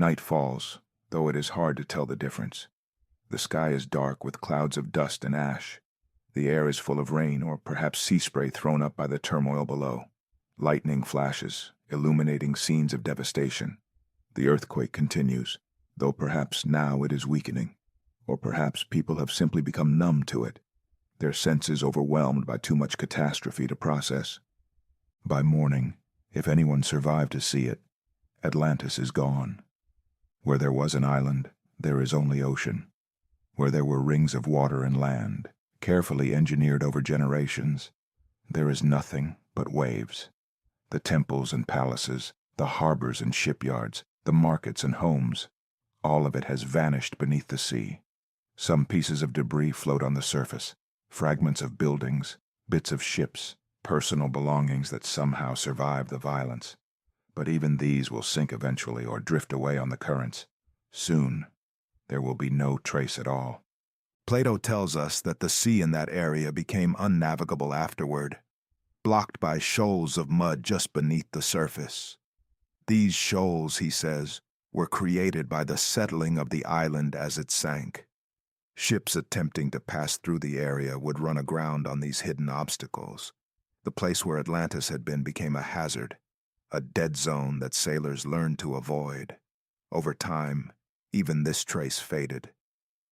Night falls, though it is hard to tell the difference. The sky is dark with clouds of dust and ash. The air is full of rain or perhaps sea spray thrown up by the turmoil below. Lightning flashes, illuminating scenes of devastation. The earthquake continues, though perhaps now it is weakening. Or perhaps people have simply become numb to it, their senses overwhelmed by too much catastrophe to process. By morning, if anyone survived to see it, Atlantis is gone. Where there was an island, there is only ocean. Where there were rings of water and land, carefully engineered over generations, there is nothing but waves. The temples and palaces, the harbors and shipyards, the markets and homes, all of it has vanished beneath the sea. Some pieces of debris float on the surface, fragments of buildings, bits of ships, personal belongings that somehow survive the violence. But even these will sink eventually or drift away on the currents. Soon, there will be no trace at all. Plato tells us that the sea in that area became unnavigable afterward, blocked by shoals of mud just beneath the surface. These shoals, he says, were created by the settling of the island as it sank. Ships attempting to pass through the area would run aground on these hidden obstacles. The place where Atlantis had been became a hazard, a dead zone that sailors learned to avoid. Over time, even this trace faded.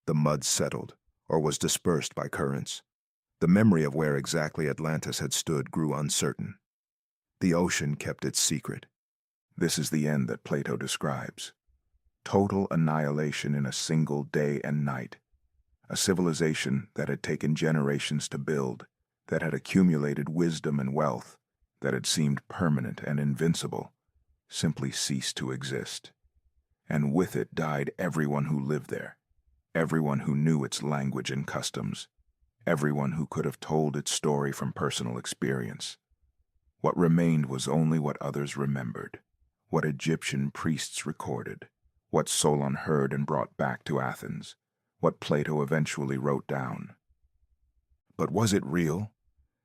The mud settled, or was dispersed by currents. The memory of where exactly Atlantis had stood grew uncertain. The ocean kept its secret. This is the end that Plato describes. Total annihilation in a single day and night. A civilization that had taken generations to build, that had accumulated wisdom and wealth, that had seemed permanent and invincible, simply ceased to exist. And with it died everyone who lived there, everyone who knew its language and customs, everyone who could have told its story from personal experience. What remained was only what others remembered, what Egyptian priests recorded, what Solon heard and brought back to Athens, what Plato eventually wrote down. But was it real?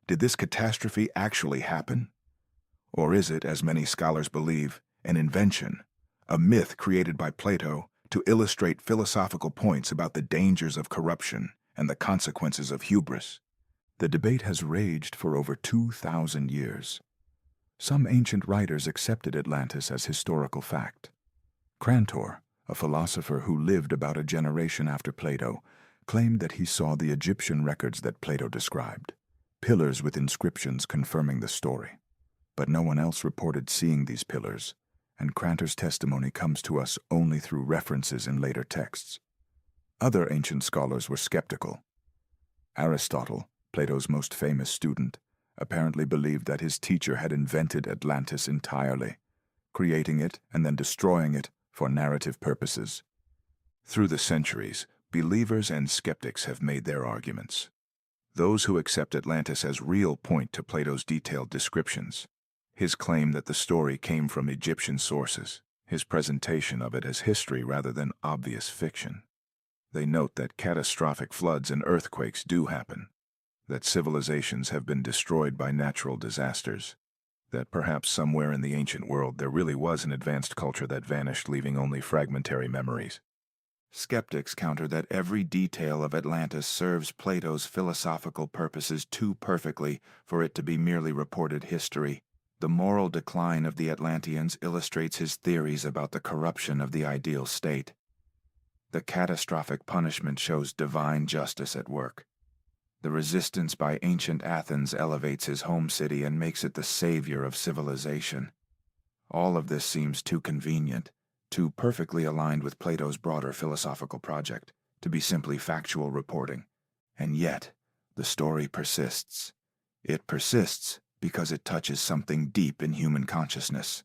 Did this catastrophe actually happen? Or is it, as many scholars believe, an invention, a myth created by Plato to illustrate philosophical points about the dangers of corruption and the consequences of hubris? The debate has raged for over 2,000 years. Some ancient writers accepted Atlantis as historical fact. Crantor, a philosopher who lived about a generation after Plato, claimed that he saw the Egyptian records that Plato described, pillars with inscriptions confirming the story. But no one else reported seeing these pillars, and Crantor's testimony comes to us only through references in later texts. Other ancient scholars were skeptical. Aristotle, Plato's most famous student, apparently believed that his teacher had invented Atlantis entirely, creating it and then destroying it for narrative purposes. Through the centuries, believers and skeptics have made their arguments. Those who accept Atlantis as real point to Plato's detailed descriptions, his claim that the story came from Egyptian sources, his presentation of it as history rather than obvious fiction. They note that catastrophic floods and earthquakes do happen, that civilizations have been destroyed by natural disasters, that perhaps somewhere in the ancient world there really was an advanced culture that vanished, leaving only fragmentary memories. Skeptics counter that every detail of Atlantis serves Plato's philosophical purposes too perfectly for it to be merely reported history. The moral decline of the Atlanteans illustrates his theories about the corruption of the ideal state. The catastrophic punishment shows divine justice at work. The resistance by ancient Athens elevates his home city and makes it the savior of civilization. All of this seems too convenient, too perfectly aligned with Plato's broader philosophical project, to be simply factual reporting. And yet, the story persists. It persists because it touches something deep in human consciousness.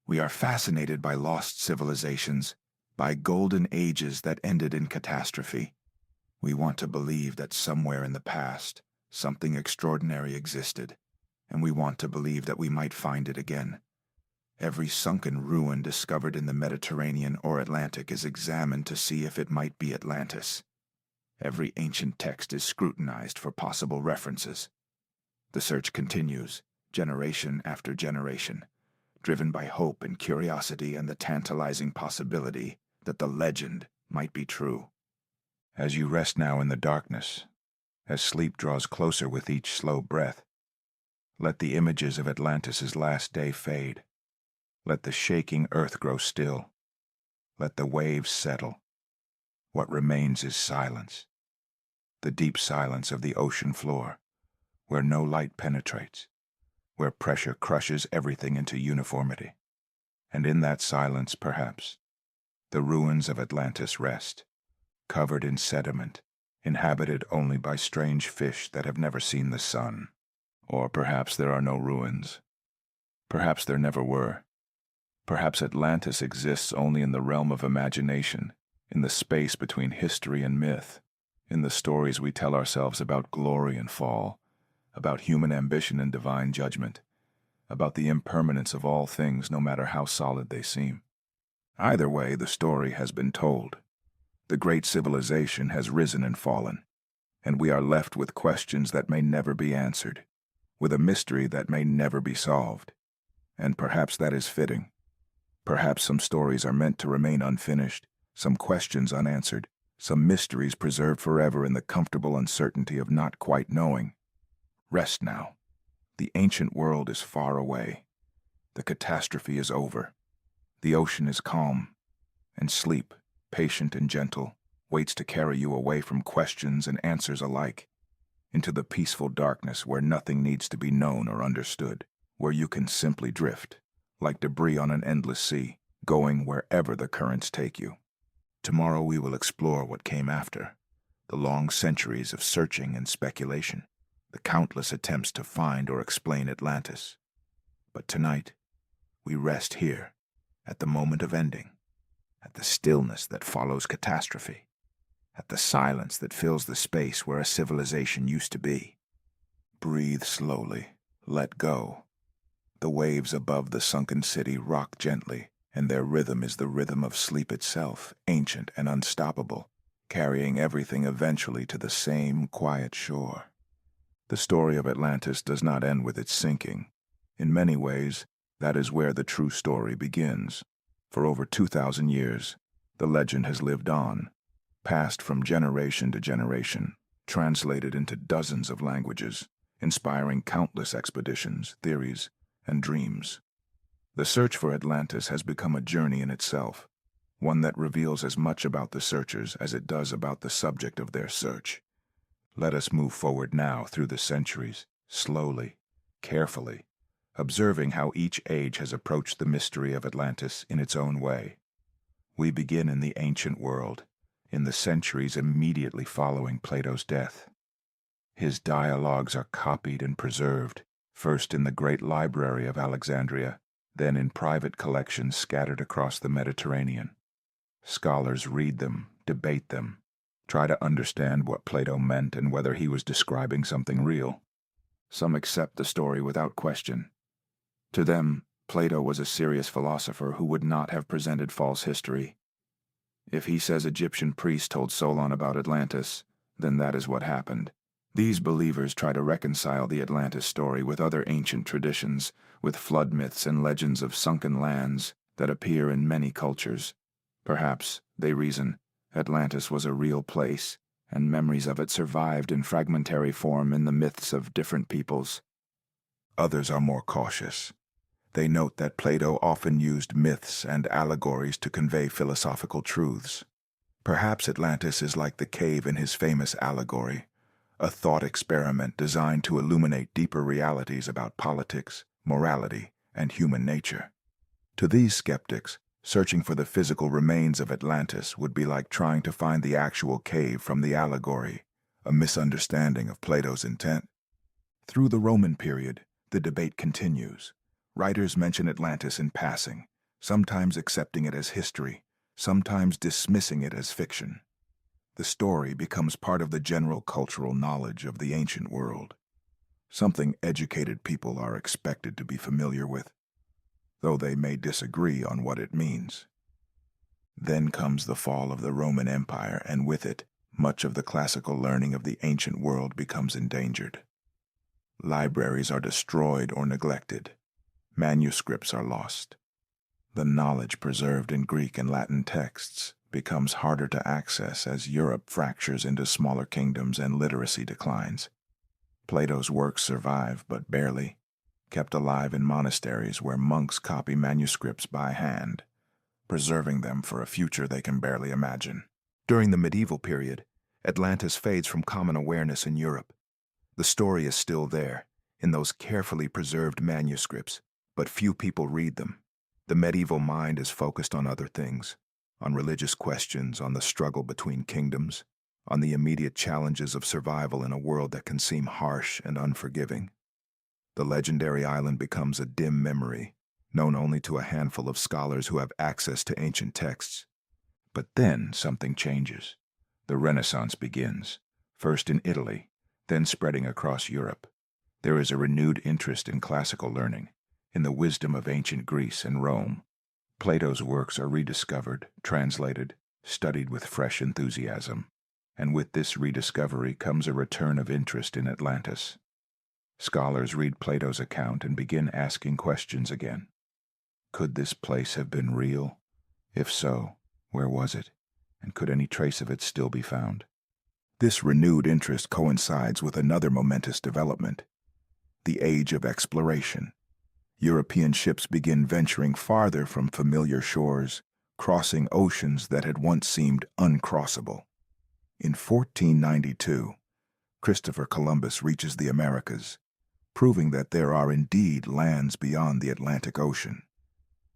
We are fascinated by lost civilizations, by golden ages that ended in catastrophe. We want to believe that somewhere in the past, something extraordinary existed, and we want to believe that we might find it again. Every sunken ruin discovered in the Mediterranean or Atlantic is examined to see if it might be Atlantis. Every ancient text is scrutinized for possible references. The search continues, generation after generation, driven by hope and curiosity and the tantalizing possibility that the legend might be true. As you rest now in the darkness, as sleep draws closer with each slow breath, let the images of Atlantis' last day fade. Let the shaking earth grow still. Let the waves settle. What remains is silence. The deep silence of the ocean floor, where no light penetrates, where pressure crushes everything into uniformity. And in that silence, perhaps, the ruins of Atlantis rest, covered in sediment, inhabited only by strange fish that have never seen the sun. Or perhaps there are no ruins. Perhaps there never were. Perhaps Atlantis exists only in the realm of imagination, in the space between history and myth, in the stories we tell ourselves about glory and fall, about human ambition and divine judgment, about the impermanence of all things no matter how solid they seem. Either way, the story has been told. The great civilization has risen and fallen, and we are left with questions that may never be answered, with a mystery that may never be solved. And perhaps that is fitting. Perhaps some stories are meant to remain unfinished, some questions unanswered, some mysteries preserved forever in the comfortable uncertainty of not quite knowing. Rest now. The ancient world is far away. The catastrophe is over. The ocean is calm, and sleep, patient and gentle, waits to carry you away from questions and answers alike, into the peaceful darkness where nothing needs to be known or understood, where you can simply drift, like debris on an endless sea, going wherever the currents take you. Tomorrow we will explore what came after, the long centuries of searching and speculation, the countless attempts to find or explain Atlantis. But tonight, we rest here, at the moment of ending, at the stillness that follows catastrophe, at the silence that fills the space where a civilization used to be. Breathe slowly, let go. The waves above the sunken city rock gently, and their rhythm is the rhythm of sleep itself, ancient and unstoppable, carrying everything eventually to the same quiet shore. The story of Atlantis does not end with its sinking. In many ways, that is where the true story begins. For over 2,000 years, the legend has lived on, passed from generation to generation, translated into dozens of languages, inspiring countless expeditions, theories, and dreams. The search for Atlantis has become a journey in itself, one that reveals as much about the searchers as it does about the subject of their search. Let us move forward now through the centuries, slowly, carefully, observing how each age has approached the mystery of Atlantis in its own way. We begin in the ancient world, in the centuries immediately following Plato's death. His dialogues are copied and preserved, first in the great library of Alexandria, then in private collections scattered across the Mediterranean. Scholars read them, debate them, try to understand what Plato meant and whether he was describing something real. Some accept the story without question. To them, Plato was a serious philosopher who would not have presented false history. If he says Egyptian priests told Solon about Atlantis, then that is what happened. These believers try to reconcile the Atlantis story with other ancient traditions, with flood myths and legends of sunken lands that appear in many cultures. Perhaps, they reason, Atlantis was a real place, and memories of it survived in fragmentary form in the myths of different peoples. Others are more cautious. They note that Plato often used myths and allegories to convey philosophical truths. Perhaps Atlantis is like the cave in his famous allegory, a thought experiment designed to illuminate deeper realities about politics, morality, and human nature. To these skeptics, searching for the physical remains of Atlantis would be like trying to find the actual cave from the allegory, a misunderstanding of Plato's intent. Through the Roman period, the debate continues. Writers mention Atlantis in passing, sometimes accepting it as history, sometimes dismissing it as fiction. The story becomes part of the general cultural knowledge of the ancient world, something educated people are expected to be familiar with, though they may disagree on what it means. Then comes the fall of the Roman Empire, and with it, much of the classical learning of the ancient world becomes endangered. Libraries are destroyed or neglected. Manuscripts are lost. The knowledge preserved in Greek and Latin texts becomes harder to access as Europe fractures into smaller kingdoms and literacy declines. Plato's works survive, but barely, kept alive in monasteries where monks copy manuscripts by hand, preserving them for a future they can barely imagine. During the medieval period, Atlantis fades from common awareness in Europe. The story is still there, in those carefully preserved manuscripts, but few people read them. The medieval mind is focused on other things, on religious questions, on the struggle between kingdoms, on the immediate challenges of survival in a world that can seem harsh and unforgiving. The legendary island becomes a dim memory, known only to a handful of scholars who have access to ancient texts. But then something changes. The Renaissance begins, first in Italy, then spreading across Europe. There is a renewed interest in classical learning, in the wisdom of ancient Greece and Rome. Plato's works are rediscovered, translated, studied with fresh enthusiasm. And with this rediscovery comes a return of interest in Atlantis. Scholars read Plato's account and begin asking questions again. Could this place have been real? If so, where was it? And could any trace of it still be found? This renewed interest coincides with another momentous development: the age of exploration. European ships begin venturing farther from familiar shores, crossing oceans that had once seemed uncrossable. In 1492, Christopher Columbus reaches the Americas, proving that there are indeed lands beyond the Atlantic Ocean,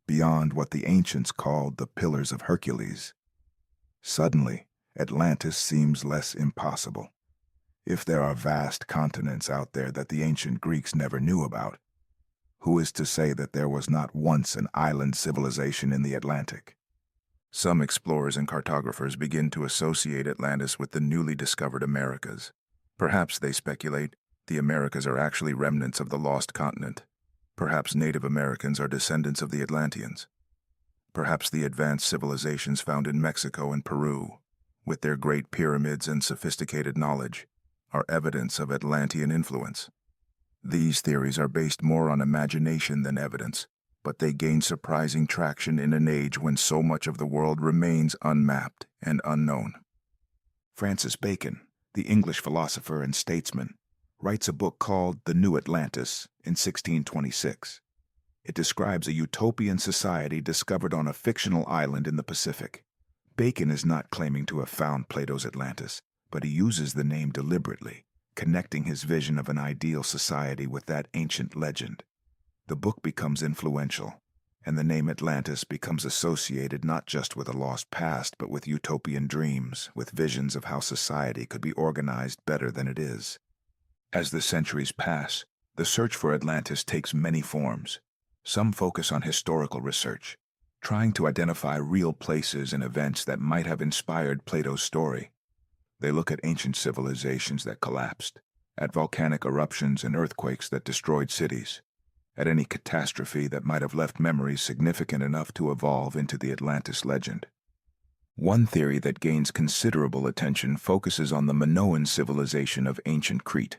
beyond what the ancients called the Pillars of Hercules. Suddenly, Atlantis seems less impossible. If there are vast continents out there that the ancient Greeks never knew about, who is to say that there was not once an island civilization in the Atlantic? Some explorers and cartographers begin to associate Atlantis with the newly discovered Americas. Perhaps, they speculate, the Americas are actually remnants of the lost continent. Perhaps Native Americans are descendants of the Atlanteans. Perhaps the advanced civilizations found in Mexico and Peru, with their great pyramids and sophisticated knowledge, are evidence of Atlantean influence. These theories are based more on imagination than evidence, but they gain surprising traction in an age when so much of the world remains unmapped and unknown. Francis Bacon, the English philosopher and statesman, writes a book called The New Atlantis in 1626. It describes a utopian society discovered on a fictional island in the Pacific. Bacon is not claiming to have found Plato's Atlantis, but he uses the name deliberately, connecting his vision of an ideal society with that ancient legend. The book becomes influential, and the name Atlantis becomes associated not just with a lost past, but with utopian dreams, with visions of how society could be organized better than it is. As the centuries pass, the search for Atlantis takes many forms. Some focus on historical research, trying to identify real places and events that might have inspired Plato's story. They look at ancient civilizations that collapsed, at volcanic eruptions and earthquakes that destroyed cities, at any catastrophe that might have left memories significant enough to evolve into the Atlantis legend. One theory that gains considerable attention focuses on the Minoan civilization of ancient Crete.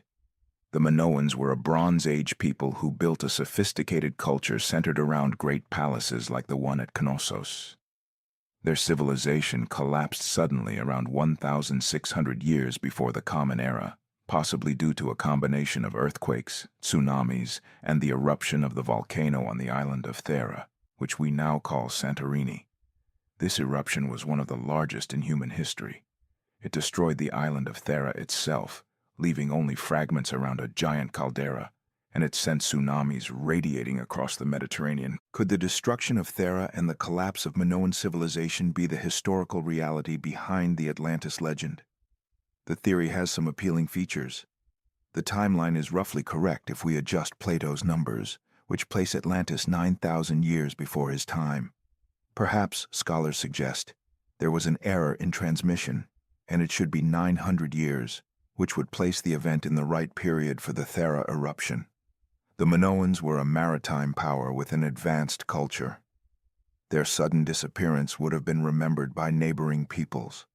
The Minoans were a Bronze Age people who built a sophisticated culture centered around great palaces like the one at Knossos. Their civilization collapsed suddenly around 1,600 years before the Common Era, possibly due to a combination of earthquakes, tsunamis, and the eruption of the volcano on the island of Thera, which we now call Santorini. This eruption was one of the largest in human history. It destroyed the island of Thera itself, leaving only fragments around a giant caldera, and it sent tsunamis radiating across the Mediterranean. Could the destruction of Thera and the collapse of Minoan civilization be the historical reality behind the Atlantis legend? The theory has some appealing features. The timeline is roughly correct if we adjust Plato's numbers, which place Atlantis 9,000 years before his time. Perhaps, scholars suggest, there was an error in transmission, and it should be 900 years, which would place the event in the right period for the Thera eruption. The Minoans were a maritime power with an advanced culture. Their sudden disappearance would have been remembered by neighboring peoples.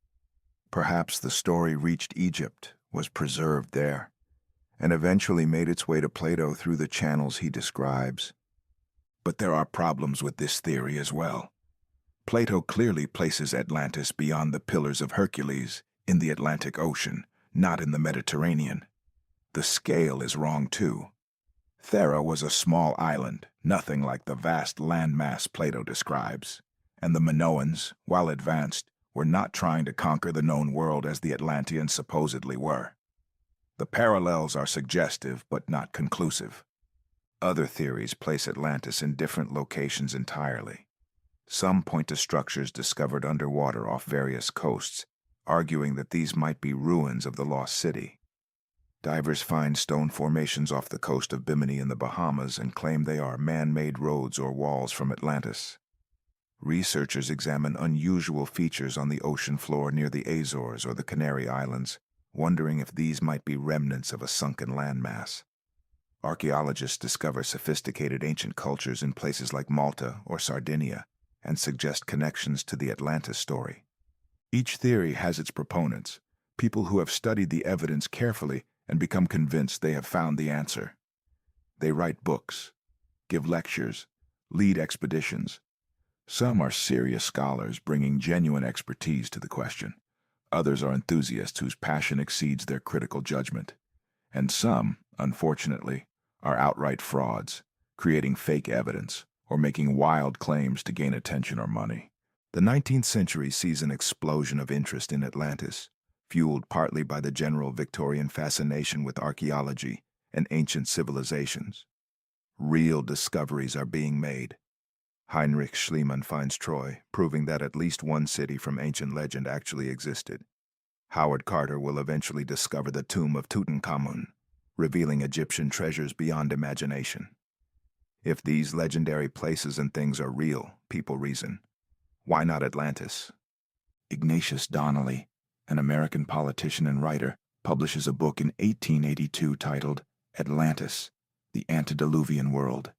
Perhaps the story reached Egypt, was preserved there, and eventually made its way to Plato through the channels he describes. But there are problems with this theory as well. Plato clearly places Atlantis beyond the Pillars of Hercules, in the Atlantic Ocean, not in the Mediterranean. The scale is wrong too. Thera was a small island, nothing like the vast landmass Plato describes, and the Minoans, while advanced, were not trying to conquer the known world as the Atlanteans supposedly were. The parallels are suggestive but not conclusive. Other theories place Atlantis in different locations entirely. Some point to structures discovered underwater off various coasts, arguing that these might be ruins of the lost city. Divers find stone formations off the coast of Bimini in the Bahamas and claim they are man-made roads or walls from Atlantis. Researchers examine unusual features on the ocean floor near the Azores or the Canary Islands, wondering if these might be remnants of a sunken landmass. Archaeologists discover sophisticated ancient cultures in places like Malta or Sardinia and suggest connections to the Atlantis story. Each theory has its proponents, people who have studied the evidence carefully and become convinced they have found the answer. They write books, give lectures, lead expeditions. Some are serious scholars bringing genuine expertise to the question. Others are enthusiasts whose passion exceeds their critical judgment. And some, unfortunately, are outright frauds, creating fake evidence or making wild claims to gain attention or money. The 19th century sees an explosion of interest in Atlantis, fueled partly by the general Victorian fascination with archaeology and ancient civilizations. Real discoveries are being made. Heinrich Schliemann finds Troy, proving that at least one city from ancient legend actually existed. Howard Carter will eventually discover the tomb of Tutankhamun, revealing Egyptian treasures beyond imagination. If these legendary places and things are real, people reason, why not Atlantis? Ignatius Donnelly, an American politician and writer, publishes a book in 1882 titled Atlantis, the Antediluvian World.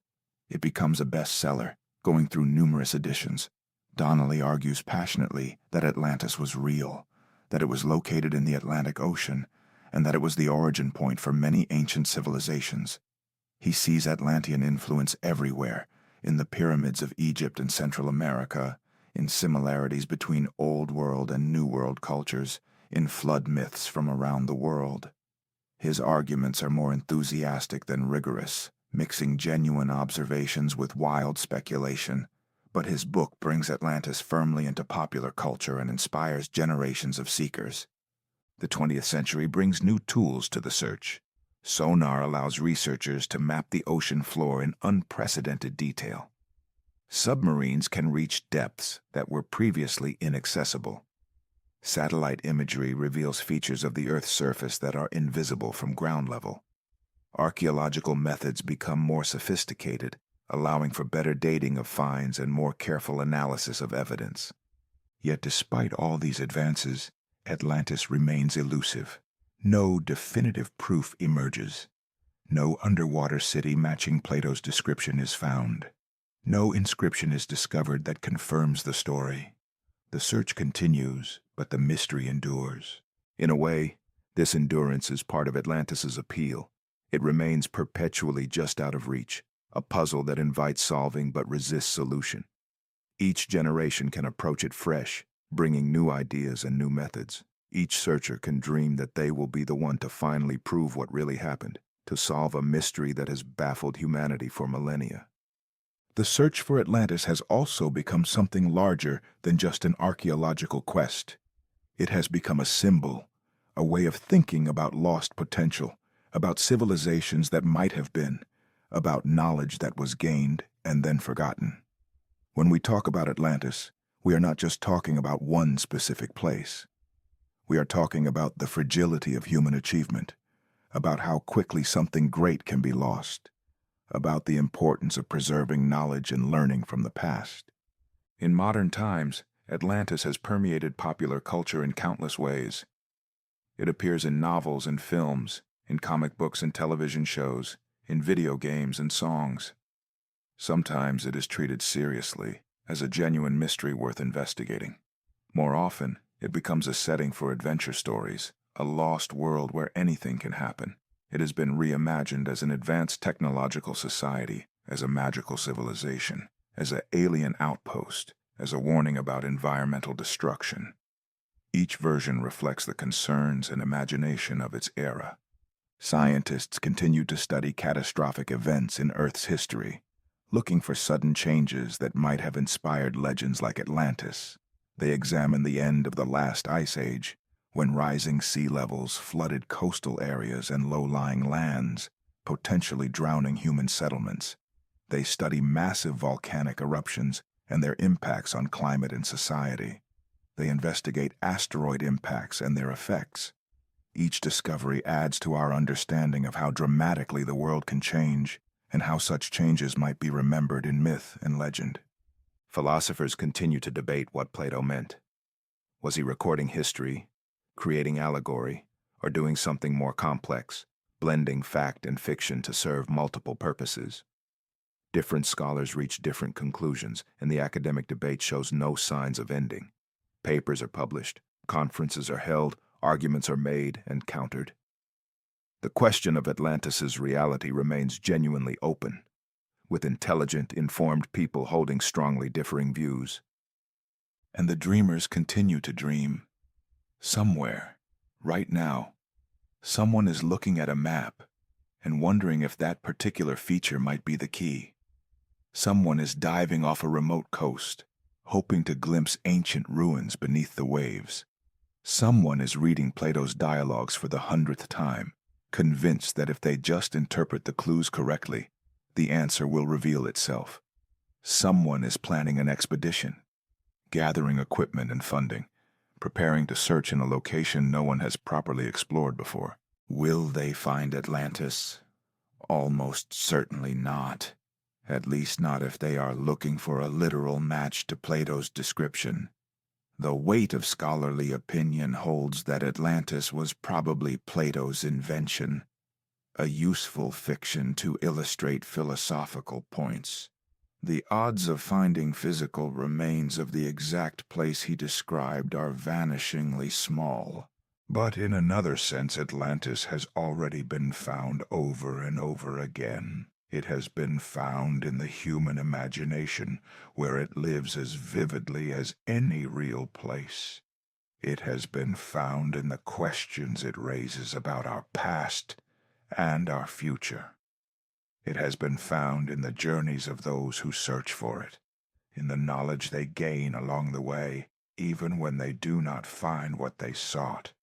It becomes a bestseller, going through numerous editions. Donnelly argues passionately that Atlantis was real, that it was located in the Atlantic Ocean, and that it was the origin point for many ancient civilizations. He sees Atlantean influence everywhere, in the pyramids of Egypt and Central America, in similarities between Old World and New World cultures, in flood myths from around the world. His arguments are more enthusiastic than rigorous, mixing genuine observations with wild speculation, but his book brings Atlantis firmly into popular culture and inspires generations of seekers. The 20th century brings new tools to the search. Sonar allows researchers to map the ocean floor in unprecedented detail. Submarines can reach depths that were previously inaccessible. Satellite imagery reveals features of the Earth's surface that are invisible from ground level. Archaeological methods become more sophisticated, allowing for better dating of finds and more careful analysis of evidence. Yet despite all these advances, Atlantis remains elusive. No definitive proof emerges. No underwater city matching Plato's description is found. No inscription is discovered that confirms the story. The search continues, but the mystery endures. In a way, this endurance is part of Atlantis's appeal. It remains perpetually just out of reach, a puzzle that invites solving but resists solution. Each generation can approach it fresh, bringing new ideas and new methods. Each searcher can dream that they will be the one to finally prove what really happened, to solve a mystery that has baffled humanity for millennia. The search for Atlantis has also become something larger than just an archaeological quest. It has become a symbol, a way of thinking about lost potential, about civilizations that might have been, about knowledge that was gained and then forgotten. When we talk about Atlantis, we are not just talking about one specific place. We are talking about the fragility of human achievement, about how quickly something great can be lost, about the importance of preserving knowledge and learning from the past. In modern times, Atlantis has permeated popular culture in countless ways. It appears in novels and films, in comic books and television shows, in video games and songs. Sometimes it is treated seriously, as a genuine mystery worth investigating. More often, it becomes a setting for adventure stories, a lost world where anything can happen. It has been reimagined as an advanced technological society, as a magical civilization, as an alien outpost, as a warning about environmental destruction. Each version reflects the concerns and imagination of its era. Scientists continue to study catastrophic events in Earth's history, looking for sudden changes that might have inspired legends like Atlantis. They examine the end of the last ice age, when rising sea levels flooded coastal areas and low-lying lands, potentially drowning human settlements. They study massive volcanic eruptions and their impacts on climate and society. They investigate asteroid impacts and their effects. Each discovery adds to our understanding of how dramatically the world can change and how such changes might be remembered in myth and legend. Philosophers continue to debate what Plato meant. Was he recording history, creating allegory, or doing something more complex, blending fact and fiction to serve multiple purposes? Different scholars reach different conclusions, and the academic debate shows no signs of ending. Papers are published, conferences are held, arguments are made and countered. The question of Atlantis' reality remains genuinely open, with intelligent, informed people holding strongly differing views. And the dreamers continue to dream. Somewhere, right now, someone is looking at a map and wondering if that particular feature might be the key. Someone is diving off a remote coast, hoping to glimpse ancient ruins beneath the waves. Someone is reading Plato's dialogues for the 100th time, convinced that if they just interpret the clues correctly, the answer will reveal itself. Someone is planning an expedition, gathering equipment and funding, preparing to search in a location no one has properly explored before. Will they find Atlantis? Almost certainly not. At least not if they are looking for a literal match to Plato's description. The weight of scholarly opinion holds that Atlantis was probably Plato's invention, a useful fiction to illustrate philosophical points. The odds of finding physical remains of the exact place he described are vanishingly small. But in another sense, Atlantis has already been found over and over again. It has been found in the human imagination, where it lives as vividly as any real place. It has been found in the questions it raises about our past and our future. It has been found in the journeys of those who search for it, in the knowledge they gain along the way, even when they do not find what they sought.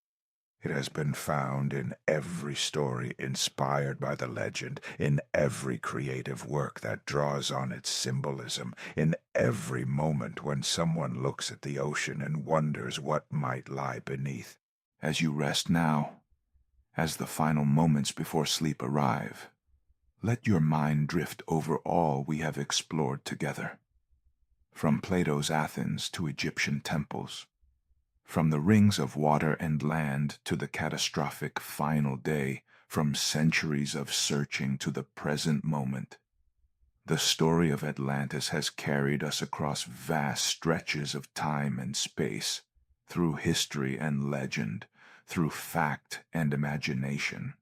It has been found in every story inspired by the legend, in every creative work that draws on its symbolism, in every moment when someone looks at the ocean and wonders what might lie beneath. As you rest now, as the final moments before sleep arrive, let your mind drift over all we have explored together. From Plato's Athens to Egyptian temples, from the rings of water and land to the catastrophic final day, from centuries of searching to the present moment. The story of Atlantis has carried us across vast stretches of time and space, through history and legend, through fact and imagination.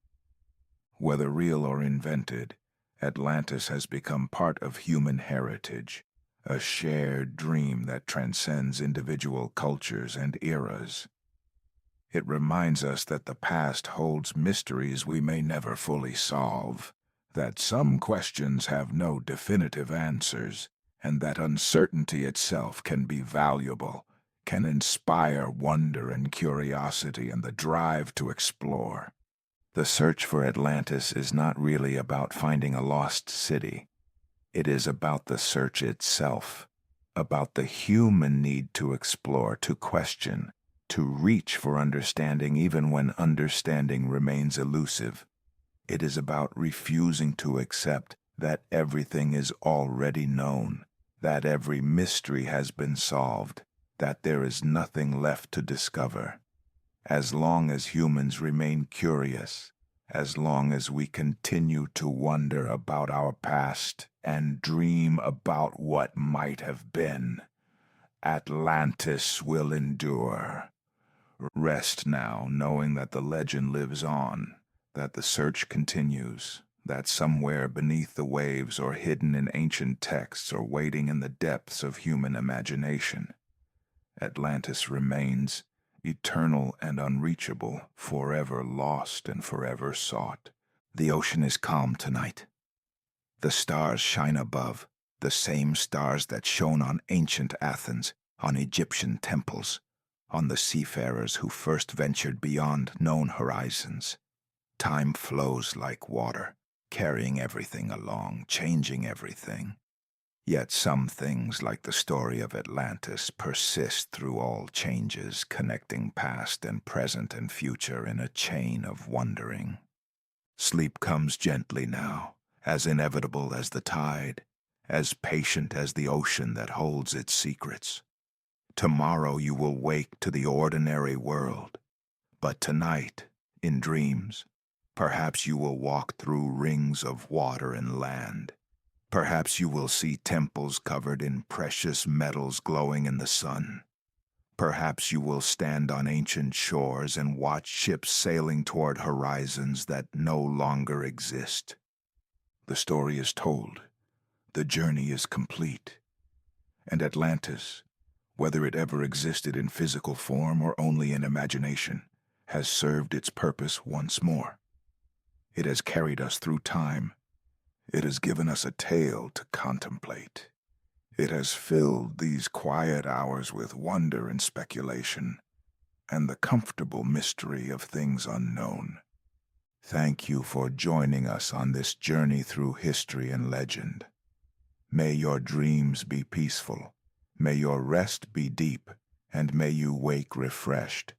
Whether real or invented, Atlantis has become part of human heritage, a shared dream that transcends individual cultures and eras. It reminds us that the past holds mysteries we may never fully solve, that some questions have no definitive answers, and that uncertainty itself can be valuable, can inspire wonder and curiosity and the drive to explore. The search for Atlantis is not really about finding a lost city. It is about the search itself, about the human need to explore, to question, to reach for understanding even when understanding remains elusive. It is about refusing to accept that everything is already known, that every mystery has been solved, that there is nothing left to discover. As long as humans remain curious, as long as we continue to wonder about our past and dream about what might have been, Atlantis will endure. Rest now, knowing that the legend lives on, that the search continues, that somewhere beneath the waves or hidden in ancient texts or waiting in the depths of human imagination, Atlantis remains, eternal and unreachable, forever lost and forever sought. The ocean is calm tonight. The stars shine above, the same stars that shone on ancient Athens, on Egyptian temples, on the seafarers who first ventured beyond known horizons. Time flows like water, carrying everything along, changing everything. Yet some things, like the story of Atlantis, persist through all changes, connecting past and present and future in a chain of wondering. Sleep comes gently now, as inevitable as the tide, as patient as the ocean that holds its secrets. Tomorrow you will wake to the ordinary world, but tonight, in dreams, perhaps you will walk through rings of water and land. Perhaps you will see temples covered in precious metals glowing in the sun. Perhaps you will stand on ancient shores and watch ships sailing toward horizons that no longer exist. The story is told. The journey is complete. And Atlantis, whether it ever existed in physical form or only in imagination, has served its purpose once more. It has carried us through time. It has given us a tale to contemplate. It has filled these quiet hours with wonder and speculation, and the comfortable mystery of things unknown. Thank you for joining us on this journey through history and legend. May your dreams be peaceful, may your rest be deep, and may you wake refreshed,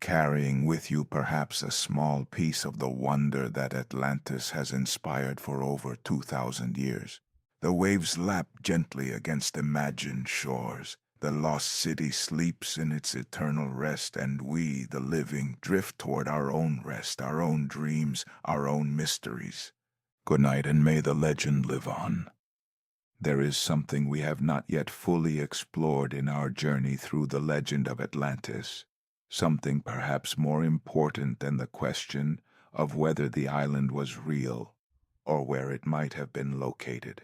carrying with you perhaps a small piece of the wonder that Atlantis has inspired for over 2,000 years. The waves lap gently against imagined shores. The lost city sleeps in its eternal rest, and we, the living, drift toward our own rest, our own dreams, our own mysteries. Good night, and may the legend live on. There is something we have not yet fully explored in our journey through the legend of Atlantis. Something perhaps more important than the question of whether the island was real or where it might have been located.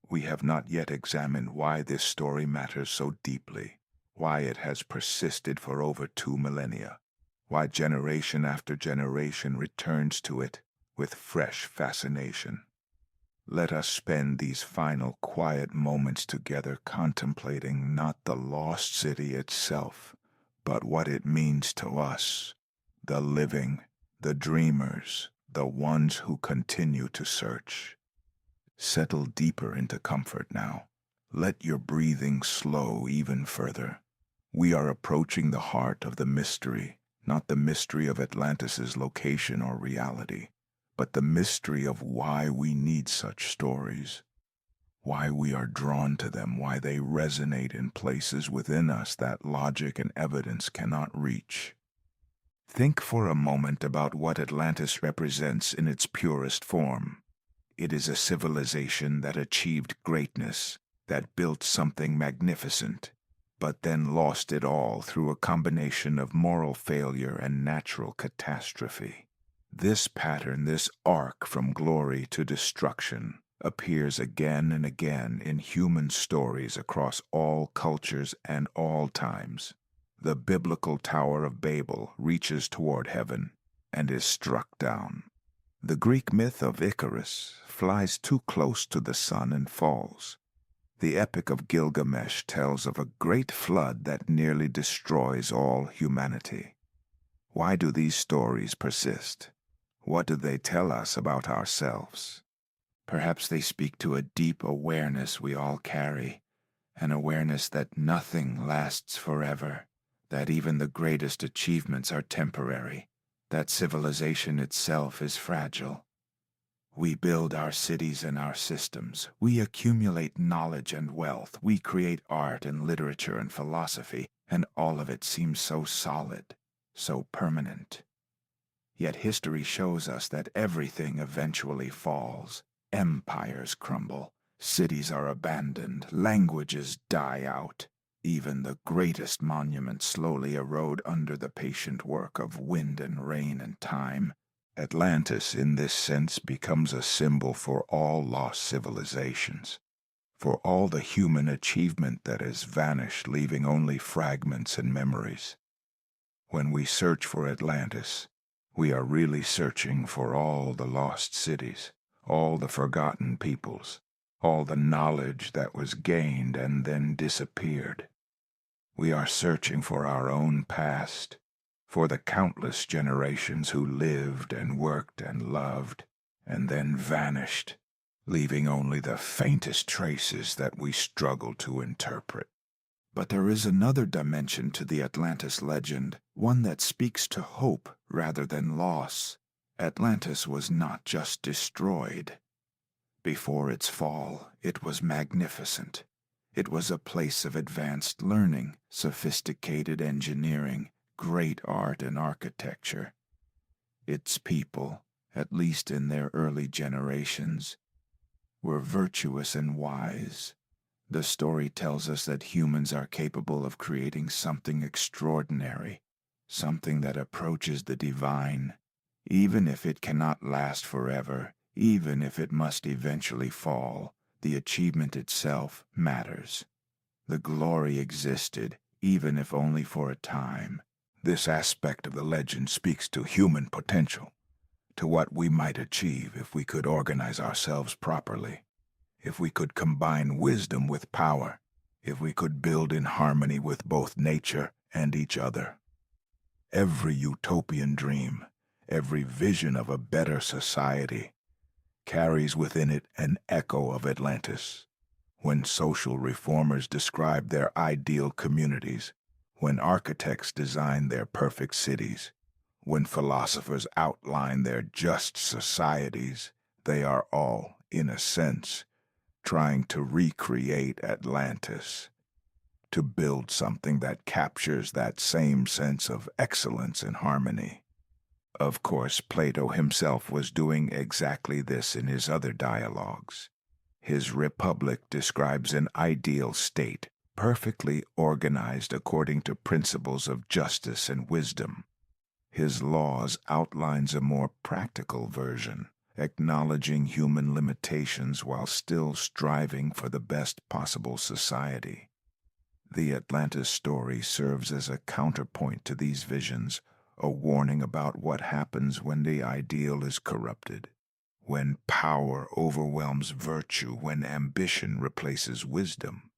We have not yet examined why this story matters so deeply, why it has persisted for over 2 millennia, why generation after generation returns to it with fresh fascination. Let us spend these final quiet moments together contemplating not the lost city itself, but what it means to us, the living, the dreamers, the ones who continue to search. Settle deeper into comfort now. Let your breathing slow even further. We are approaching the heart of the mystery, not the mystery of Atlantis's location or reality, but the mystery of why we need such stories, why we are drawn to them, why they resonate in places within us that logic and evidence cannot reach. Think for a moment about what Atlantis represents in its purest form. It is a civilization that achieved greatness, that built something magnificent, but then lost it all through a combination of moral failure and natural catastrophe. This pattern, this arc from glory to destruction, appears again and again in human stories across all cultures and all times. The biblical Tower of Babel reaches toward heaven and is struck down. The Greek myth of Icarus flies too close to the sun and falls. The Epic of Gilgamesh tells of a great flood that nearly destroys all humanity. Why do these stories persist? What do they tell us about ourselves? Perhaps they speak to a deep awareness we all carry, an awareness that nothing lasts forever, that even the greatest achievements are temporary, that civilization itself is fragile. We build our cities and our systems. We accumulate knowledge and wealth. We create art and literature and philosophy, and all of it seems so solid, so permanent. Yet history shows us that everything eventually falls. Empires crumble, cities are abandoned, languages die out. Even the greatest monuments slowly erode under the patient work of wind and rain and time. Atlantis, in this sense, becomes a symbol for all lost civilizations, for all the human achievement that has vanished, leaving only fragments and memories. When we search for Atlantis, we are really searching for all the lost cities, all the forgotten peoples, all the knowledge that was gained and then disappeared. We are searching for our own past, for the countless generations who lived and worked and loved, and then vanished, leaving only the faintest traces that we struggle to interpret. But there is another dimension to the Atlantis legend, one that speaks to hope rather than loss. Atlantis was not just destroyed. Before its fall, it was magnificent. It was a place of advanced learning, sophisticated engineering, great art and architecture. Its people, at least in their early generations, were virtuous and wise. The story tells us that humans are capable of creating something extraordinary, something that approaches the divine, even if it cannot last forever, even if it must eventually fall. The achievement itself matters. The glory existed, even if only for a time. This aspect of the legend speaks to human potential, to what we might achieve if we could organize ourselves properly, if we could combine wisdom with power, if we could build in harmony with both nature and each other. Every utopian dream, every vision of a better society, carries within it an echo of Atlantis. When social reformers describe their ideal communities, when architects design their perfect cities, when philosophers outline their just societies, they are all, in a sense, trying to recreate Atlantis, to build something that captures that same sense of excellence and harmony. Of course, Plato himself was doing exactly this in his other dialogues. His Republic describes an ideal state, perfectly organized according to principles of justice and wisdom. His Laws outlines a more practical version, acknowledging human limitations while still striving for the best possible society. The Atlantis story serves as a counterpoint to these visions, a warning about what happens when the ideal is corrupted, when power overwhelms virtue, when ambition replaces wisdom.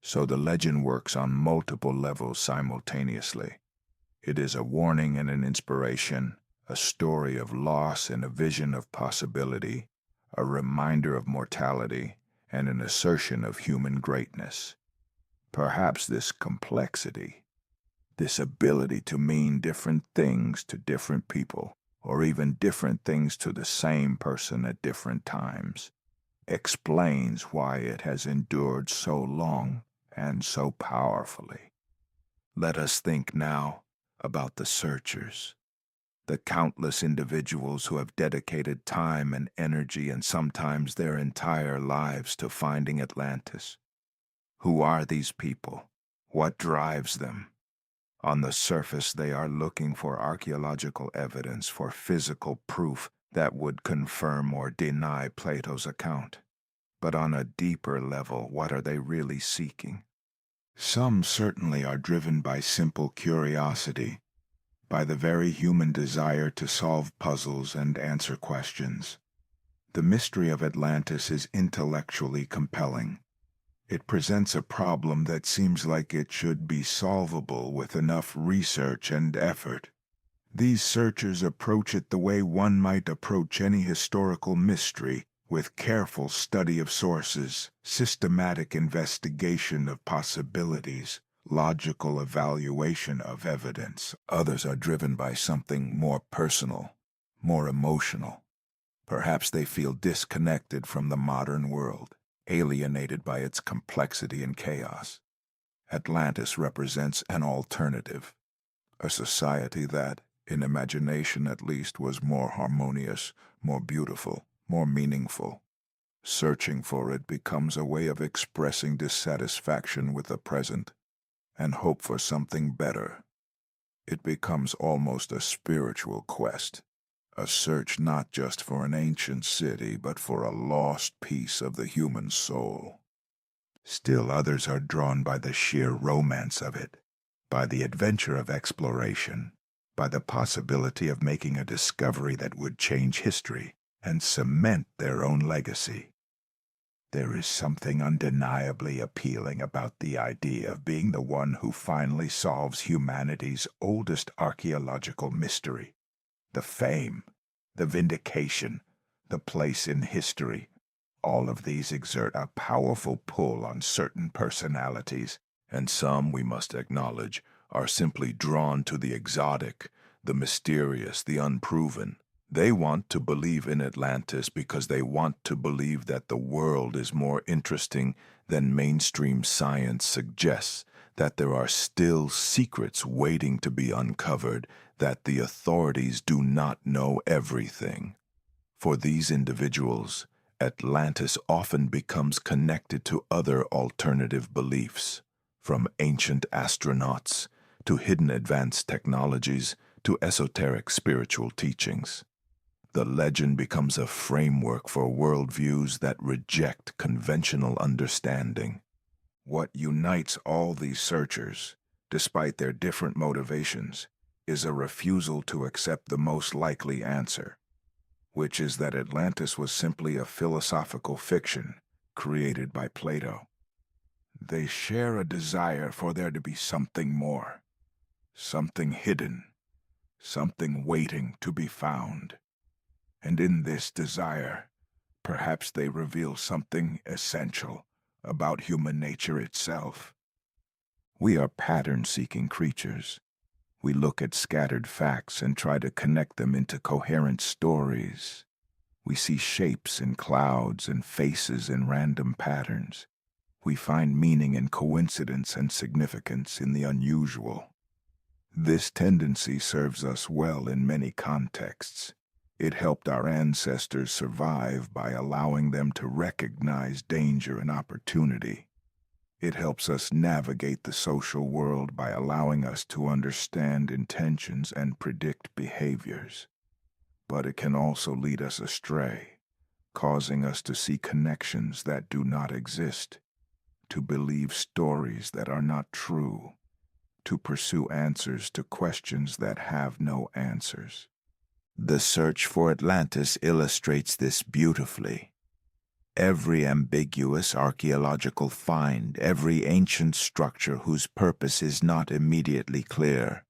So the legend works on multiple levels simultaneously. It is a warning and an inspiration, a story of loss and a vision of possibility, a reminder of mortality, and an assertion of human greatness. Perhaps this complexity, this ability to mean different things to different people, or even different things to the same person at different times, explains why it has endured so long and so powerfully. Let us think now about the searchers, the countless individuals who have dedicated time and energy and sometimes their entire lives to finding Atlantis. Who are these people? What drives them? On the surface, they are looking for archaeological evidence, for physical proof that would confirm or deny Plato's account. But on a deeper level, what are they really seeking? Some certainly are driven by simple curiosity, by the very human desire to solve puzzles and answer questions. The mystery of Atlantis is intellectually compelling. It presents a problem that seems like it should be solvable with enough research and effort. These searchers approach it the way one might approach any historical mystery, with careful study of sources, systematic investigation of possibilities, logical evaluation of evidence. Others are driven by something more personal, more emotional. Perhaps they feel disconnected from the modern world, alienated by its complexity and chaos. Atlantis represents an alternative, a society that, in imagination at least, was more harmonious, more beautiful, more meaningful. Searching for it becomes a way of expressing dissatisfaction with the present and hope for something better. It becomes almost a spiritual quest, A search not just for an ancient city, but for a lost piece of the human soul. Still others are drawn by the sheer romance of it, by the adventure of exploration, by the possibility of making a discovery that would change history and cement their own legacy. There is something undeniably appealing about the idea of being the one who finally solves humanity's oldest archaeological mystery. The fame, the vindication, the place in history, all of these exert a powerful pull on certain personalities, and some, we must acknowledge, are simply drawn to the exotic, the mysterious, the unproven. They want to believe in Atlantis because they want to believe that the world is more interesting than mainstream science suggests, that there are still secrets waiting to be uncovered, that the authorities do not know everything. For these individuals, Atlantis often becomes connected to other alternative beliefs, from ancient astronauts to hidden advanced technologies to esoteric spiritual teachings. The legend becomes a framework for worldviews that reject conventional understanding. What unites all these searchers, despite their different motivations, is a refusal to accept the most likely answer, which is that Atlantis was simply a philosophical fiction created by Plato. They share a desire for there to be something more, something hidden, something waiting to be found. And in this desire, perhaps they reveal something essential about human nature itself. We are pattern-seeking creatures. We look at scattered facts and try to connect them into coherent stories. We see shapes in clouds and faces in random patterns. We find meaning in coincidence and significance in the unusual. This tendency serves us well in many contexts. It helped our ancestors survive by allowing them to recognize danger and opportunity. It helps us navigate the social world by allowing us to understand intentions and predict behaviors. But it can also lead us astray, causing us to see connections that do not exist, to believe stories that are not true, to pursue answers to questions that have no answers. The search for Atlantis illustrates this beautifully. Every ambiguous archaeological find, every ancient structure whose purpose is not immediately clear,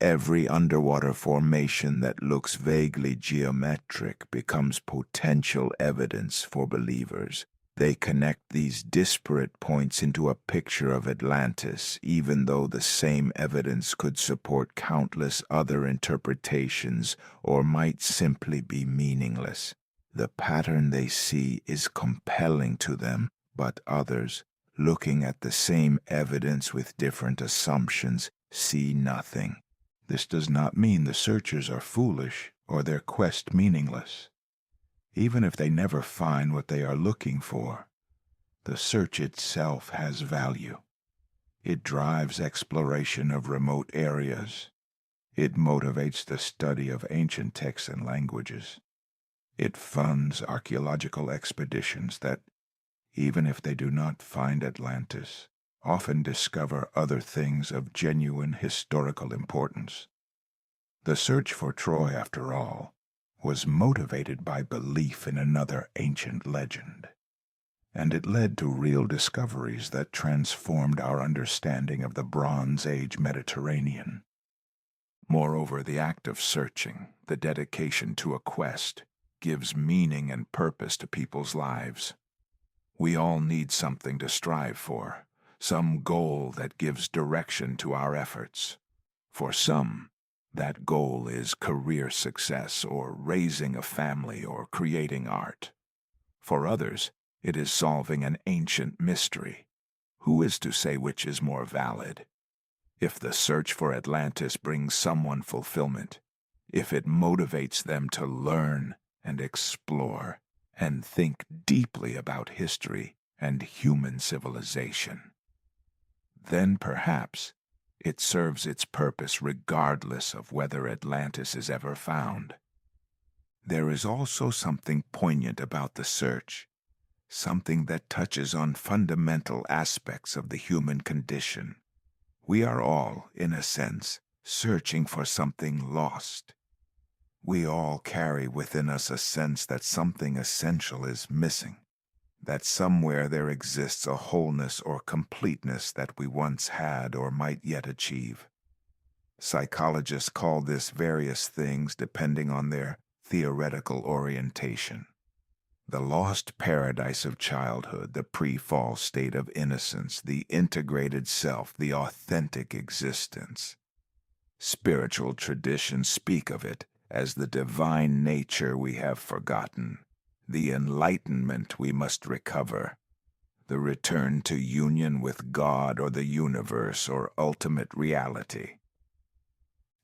every underwater formation that looks vaguely geometric becomes potential evidence for believers. They connect these disparate points into a picture of Atlantis, even though the same evidence could support countless other interpretations or might simply be meaningless. The pattern they see is compelling to them, but others, looking at the same evidence with different assumptions, see nothing. This does not mean the searchers are foolish or their quest meaningless. Even if they never find what they are looking for, the search itself has value. It drives exploration of remote areas. It motivates the study of ancient texts and languages. It funds archaeological expeditions that, even if they do not find Atlantis, often discover other things of genuine historical importance. The search for Troy, after all, was motivated by belief in another ancient legend, and it led to real discoveries that transformed our understanding of the Bronze Age Mediterranean. Moreover, the act of searching, the dedication to a quest, gives meaning and purpose to people's lives. We all need something to strive for, some goal that gives direction to our efforts. For some, that goal is career success or raising a family or creating art. For others, it is solving an ancient mystery. Who is to say which is more valid? If the search for Atlantis brings someone fulfillment, if it motivates them to learn and explore and think deeply about history and human civilization, then perhaps it serves its purpose regardless of whether Atlantis is ever found. There is also something poignant about the search, something that touches on fundamental aspects of the human condition. We are all, in a sense, searching for something lost. We all carry within us a sense that something essential is missing, that somewhere there exists a wholeness or completeness that we once had or might yet achieve. Psychologists call this various things depending on their theoretical orientation. The lost paradise of childhood, the pre-fall state of innocence, the integrated self, the authentic existence. Spiritual traditions speak of it as the divine nature we have forgotten, the enlightenment we must recover, the return to union with God or the universe or ultimate reality.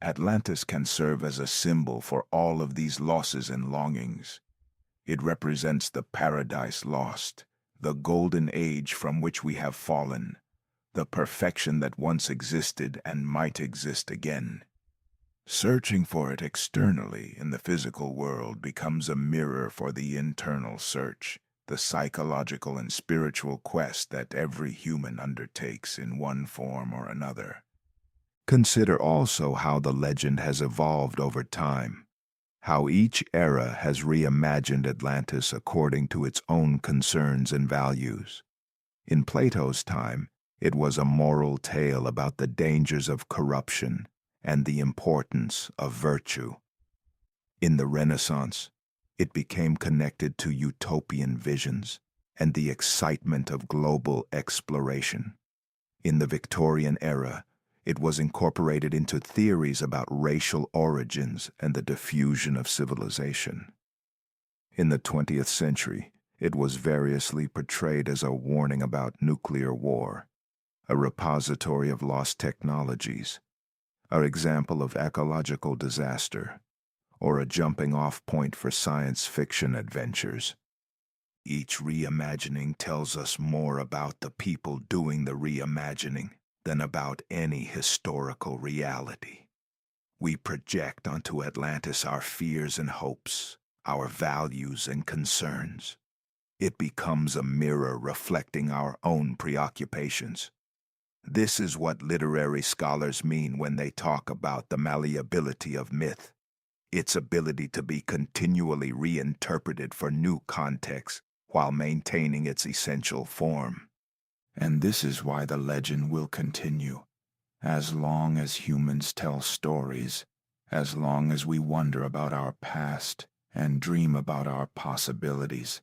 Atlantis can serve as a symbol for all of these losses and longings. It represents the paradise lost, the golden age from which we have fallen, the perfection that once existed and might exist again. Searching for it externally in the physical world becomes a mirror for the internal search, the psychological and spiritual quest that every human undertakes in one form or another. Consider also how the legend has evolved over time, how each era has reimagined Atlantis according to its own concerns and values. In Plato's time, it was a moral tale about the dangers of corruption and the importance of virtue. In the Renaissance, it became connected to utopian visions and the excitement of global exploration. In the Victorian era, it was incorporated into theories about racial origins and the diffusion of civilization. In the 20th century, it was variously portrayed as a warning about nuclear war, a repository of lost technologies, an example of ecological disaster, or a jumping-off point for science fiction adventures. Each reimagining tells us more about the people doing the reimagining than about any historical reality. We project onto Atlantis our fears and hopes, our values and concerns. It becomes a mirror reflecting our own preoccupations. This is what literary scholars mean when they talk about the malleability of myth, its ability to be continually reinterpreted for new contexts while maintaining its essential form. And this is why the legend will continue. As long as humans tell stories, as long as we wonder about our past and dream about our possibilities,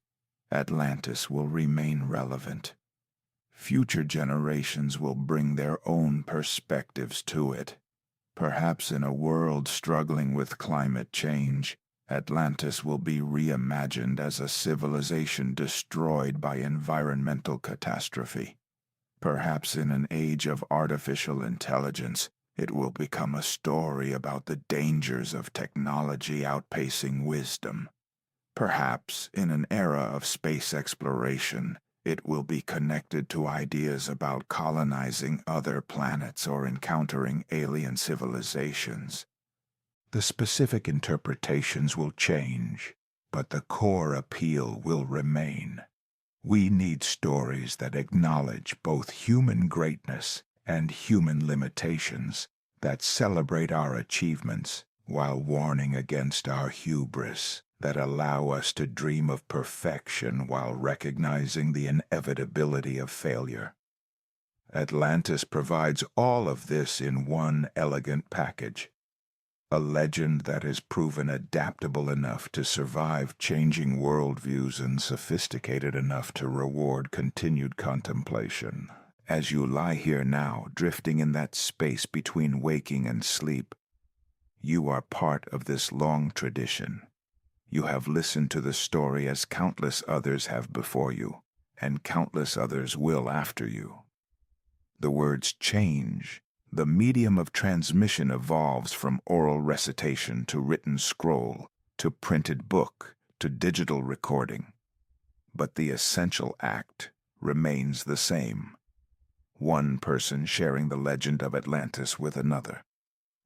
Atlantis will remain relevant. Future generations will bring their own perspectives to it. Perhaps in a world struggling with climate change, Atlantis will be reimagined as a civilization destroyed by environmental catastrophe. Perhaps in an age of artificial intelligence, it will become a story about the dangers of technology outpacing wisdom. Perhaps in an era of space exploration, it will be connected to ideas about colonizing other planets or encountering alien civilizations. The specific interpretations will change, but the core appeal will remain. We need stories that acknowledge both human greatness and human limitations, that celebrate our achievements while warning against our hubris, that allow us to dream of perfection while recognizing the inevitability of failure. Atlantis provides all of this in one elegant package. A legend that is proven adaptable enough to survive changing worldviews and sophisticated enough to reward continued contemplation. As you lie here now, drifting in that space between waking and sleep, you are part of this long tradition. You have listened to the story as countless others have before you, and countless others will after you. The words change. The medium of transmission evolves from oral recitation to written scroll, to printed book, to digital recording. But the essential act remains the same. One person sharing the legend of Atlantis with another,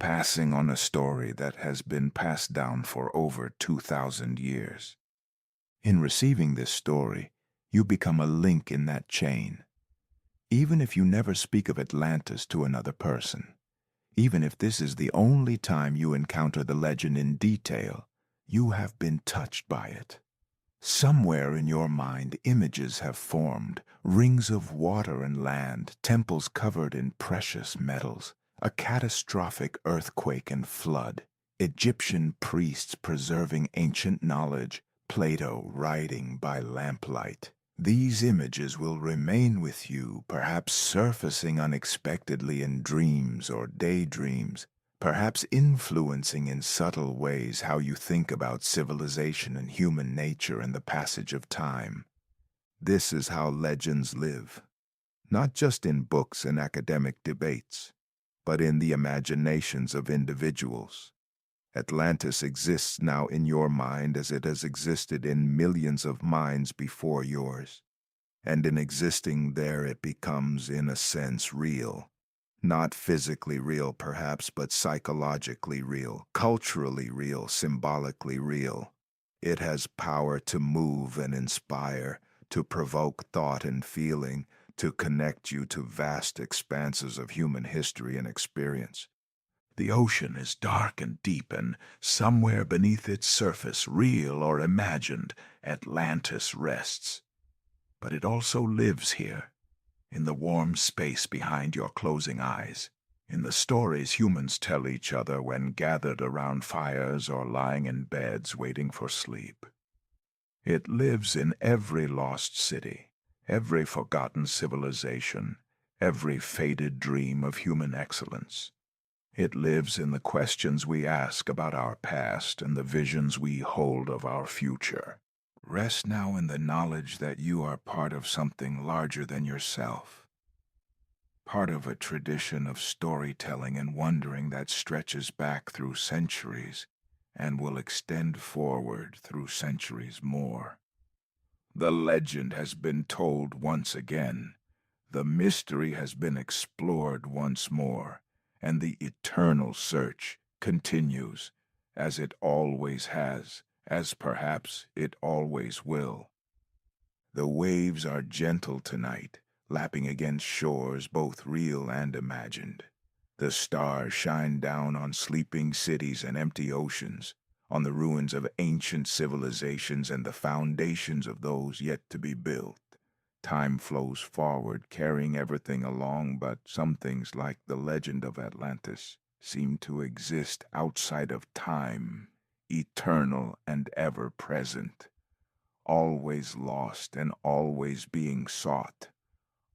passing on a story that has been passed down for over 2,000 years. In receiving this story, you become a link in that chain. Even if you never speak of Atlantis to another person, even if this is the only time you encounter the legend in detail, you have been touched by it. Somewhere in your mind, images have formed, rings of water and land, temples covered in precious metals, a catastrophic earthquake and flood, Egyptian priests preserving ancient knowledge, Plato writing by lamplight. These images will remain with you, perhaps surfacing unexpectedly in dreams or daydreams, perhaps influencing in subtle ways how you think about civilization and human nature and the passage of time. This is how legends live, not just in books and academic debates, but in the imaginations of individuals. Atlantis exists now in your mind as it has existed in millions of minds before yours, and in existing there it becomes, in a sense, real. Not physically real, perhaps, but psychologically real, culturally real, symbolically real. It has power to move and inspire, to provoke thought and feeling, to connect you to vast expanses of human history and experience. The ocean is dark and deep, and somewhere beneath its surface, real or imagined, Atlantis rests. But it also lives here, in the warm space behind your closing eyes, in the stories humans tell each other when gathered around fires or lying in beds waiting for sleep. It lives in every lost city, every forgotten civilization, every faded dream of human excellence. It lives in the questions we ask about our past and the visions we hold of our future. Rest now in the knowledge that you are part of something larger than yourself, part of a tradition of storytelling and wondering that stretches back through centuries and will extend forward through centuries more. The legend has been told once again, the mystery has been explored once more, and the eternal search continues, as it always has, as perhaps it always will. The waves are gentle tonight, lapping against shores both real and imagined. The stars shine down on sleeping cities and empty oceans, on the ruins of ancient civilizations and the foundations of those yet to be built. Time flows forward, carrying everything along, but some things, like the legend of Atlantis, seem to exist outside of time, eternal and ever-present, always lost and always being sought,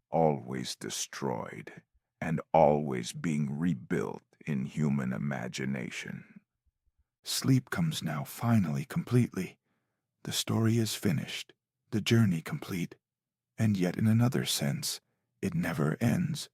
always destroyed, and always being rebuilt in human imagination. Sleep comes now, finally, completely. The story is finished, the journey complete. And yet in another sense, it never ends.